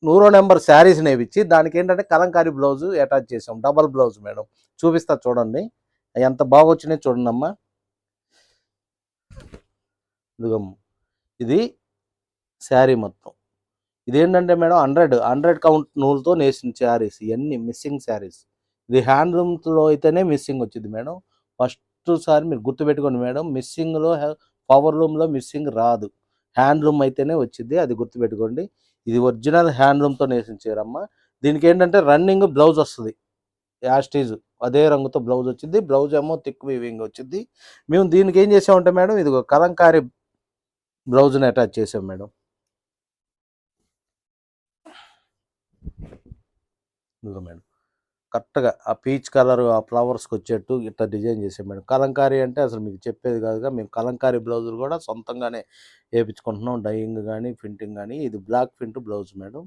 100 number saris నేపిచ్చి దానికి ఏంటంటే Kalamkari blouse attach చేసాం. Double blouse madam. చూపిస్తా చూడండి. ఎంత బాగా వచ్చినాయి చూడండి అమ్మా. ఇదిగోమ్మ, ఇది శారీ మొత్తం. ఇదేంటంటే మేడం 100 కౌంట్ నూలుతో నేసిన శారీస్. ఇవన్నీ మిస్సింగ్ శారీస్. ఇది హ్యాండ్లూమ్స్లో అయితేనే మిస్సింగ్ వచ్చింది మేడం. ఫస్ట్ సారి మీరు గుర్తుపెట్టుకోండి మేడం. మిస్సింగ్లో పవర్లూమ్లో మిస్సింగ్ రాదు. హ్యాండ్లూమ్ అయితేనే వచ్చింది, అది గుర్తుపెట్టుకోండి. ఇది ఒరిజినల్ హ్యాండ్లూమ్తో నేసిన చీరమ్మ. దీనికి ఏంటంటే రన్నింగ్ బ్లౌజ్ వస్తుంది. యాస్టీజ్ అదే రంగుతో బ్లౌజ్ వచ్చింది. బ్లౌజ్ ఏమో థిక్ వీవింగ్ వచ్చింది. మేము దీనికి ఏం చేసామంటే మేడం, ఇది కలంకారీ బ్లౌజ్ని అటాచ్ చేసాం మేడం. ఇదిగో మేడం, కరెక్ట్గా ఆ పీచ్ కలర్ ఆ ఫ్లవర్స్కి వచ్చేట్టు ఇట్లా డిజైన్ చేసాం మేడం. కలంకారీ అంటే అసలు మీకు చెప్పేది కాదుగా, మేము కలంకారీ బ్లౌజులు కూడా సొంతంగానే వేయించుకుంటున్నాం. డైయింగ్ కానీ ప్రింటింగ్ కానీ. ఇది బ్లాక్ ప్రింట్ బ్లౌజ్ మేడం.